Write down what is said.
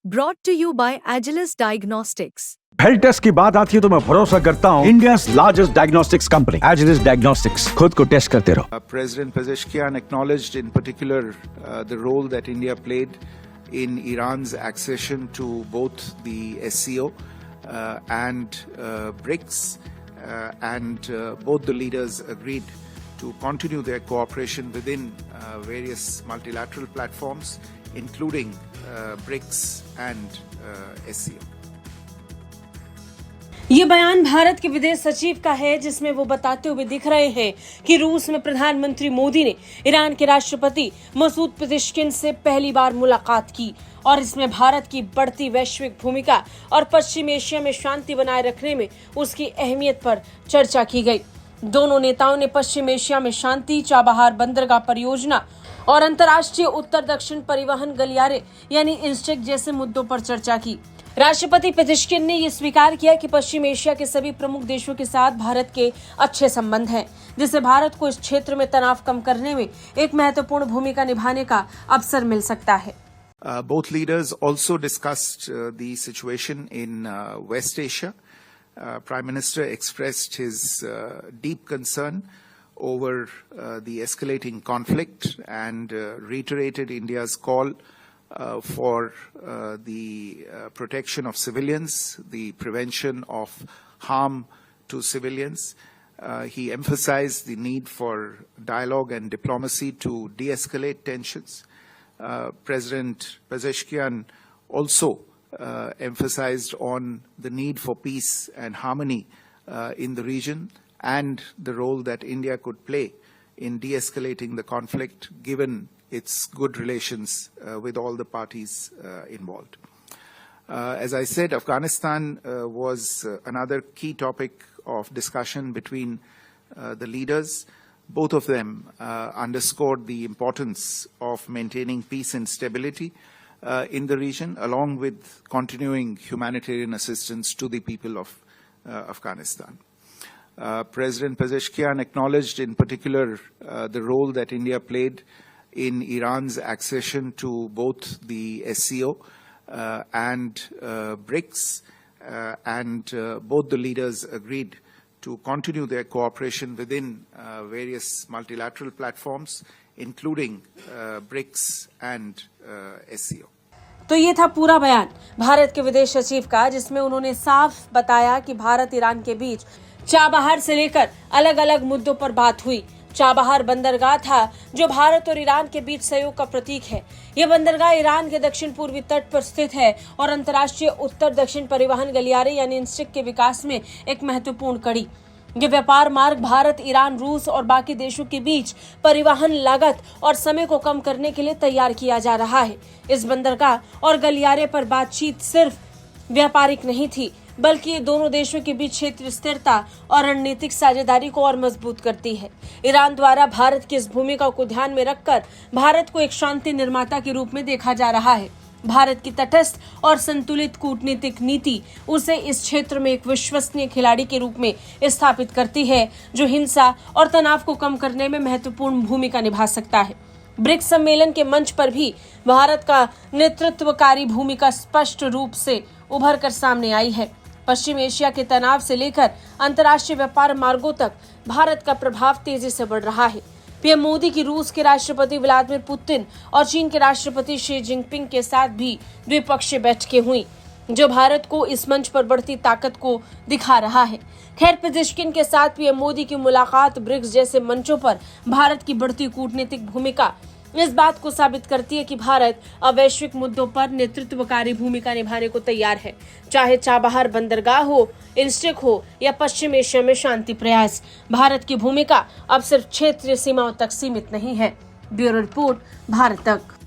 brought to you by Agilus Diagnostics. हेल्थ टेस्ट की बात आती है तो मैं भरोसा करता हूँ India's largest diagnostics company, Agilus Diagnostics. खुद को टेस्ट करते रहो. President Pezeshkian acknowledged in particular the role that India played in Iran's accession to both the SCO and BRICS, and both the leaders agreed to continue their cooperation within various multilateral platforms, including BRICS and SCO. ये बयान भारत के विदेश सचिव का है, जिसमें वो बताते हुए दिख रहे हैं कि रूस में प्रधानमंत्री मोदी ने ईरान के राष्ट्रपति मसूद पेजेश्किन से पहली बार मुलाकात की और इसमें भारत की बढ़ती वैश्विक भूमिका और पश्चिम एशिया में शांति बनाए रखने में उसकी अहमियत पर चर्चा की गई। दोनों नेताओं ने पश्चिम एशिया में शांति, चाबहार बंदरगाह परियोजना और अंतर्राष्ट्रीय उत्तर दक्षिण परिवहन गलियारे यानी इंस्टेक जैसे मुद्दों पर चर्चा की। राष्ट्रपति पेजेश्किन ने यह स्वीकार किया कि पश्चिम एशिया के सभी प्रमुख देशों के साथ भारत के अच्छे संबंध हैं, जिससे भारत को इस क्षेत्र में तनाव कम करने में एक महत्वपूर्ण भूमिका निभाने का अवसर मिल सकता है। Both leaders also discussed the situation in West Asia. Prime Minister expressed his deep concern over the escalating conflict and reiterated India's call for the protection of civilians, the prevention of harm to civilians. He emphasized the need for dialogue and diplomacy to de-escalate tensions. President Pezeshkian also emphasized on the need for peace and harmony in the region and the role that India could play in de-escalating the conflict, given its good relations with all the parties involved. As I said, Afghanistan was another key topic of discussion between the leaders. Both of them underscored the importance of maintaining peace and stability in the region, along with continuing humanitarian assistance to the people of Afghanistan. President Pezeshkian acknowledged in particular the role that India played in Iran's accession to both the SCO and BRICS, and both the leaders agreed to continue their cooperation within various multilateral platforms, including BRICS and SCO. तो ये था पूरा बयान भारत के विदेश सचिव का, जिसमें उन्होंने साफ बताया कि भारत ईरान के बीच चाबहार से लेकर अलग अलग मुद्दों पर बात हुई। चाबहार बंदरगाह था जो भारत और ईरान के बीच सहयोग का प्रतीक है। यह बंदरगाह ईरान के दक्षिण पूर्वी तट पर स्थित है और अंतर्राष्ट्रीय उत्तर दक्षिण परिवहन गलियारे यानी इंस्टेक के विकास में एक महत्वपूर्ण कड़ी। यह व्यापार मार्ग भारत, ईरान, रूस और बाकी देशों के बीच परिवहन लागत और समय को कम करने के लिए तैयार किया जा रहा है। इस बंदरगाह और गलियारे पर बातचीत सिर्फ व्यापारिक नहीं थी, बल्कि ये दोनों देशों के बीच क्षेत्रीय स्थिरता और रणनीतिक साझेदारी को और मजबूत करती है। ईरान द्वारा भारत की इस भूमिका को ध्यान में रखकर भारत को एक शांति निर्माता के रूप में देखा जा रहा है। भारत की तटस्थ और संतुलित कूटनीतिक नीति उसे इस क्षेत्र में एक विश्वसनीय खिलाड़ी के रूप में स्थापित करती है, जो हिंसा और तनाव को कम करने में महत्वपूर्ण भूमिका निभा सकता है। ब्रिक्स सम्मेलन के मंच पर भी भारत का नेतृत्वकारी भूमिका स्पष्ट रूप से उभर कर सामने आई है। पश्चिम एशिया के तनाव से लेकर अंतर्राष्ट्रीय व्यापार मार्गों तक भारत का प्रभाव तेजी से बढ़ रहा है। पीएम मोदी की रूस के राष्ट्रपति व्लादिमीर पुतिन और चीन के राष्ट्रपति शी जिनपिंग के साथ भी द्विपक्षीय बैठकें हुई, जो भारत को इस मंच पर बढ़ती ताकत को दिखा रहा है। खैर, पेजेश्किन के साथ पीएम मोदी की मुलाकात ब्रिक्स जैसे मंचों पर भारत की बढ़ती कूटनीतिक भूमिका इस बात को साबित करती है कि भारत अब वैश्विक मुद्दों पर नेतृत्वकारी भूमिका निभाने को तैयार है, चाहे चाबहार बंदरगाह हो, इंस्टेक हो या पश्चिम एशिया में शांति प्रयास। भारत की भूमिका अब सिर्फ क्षेत्रीय सीमाओं तक सीमित नहीं है। ब्यूरो रिपोर्ट, भारत तक।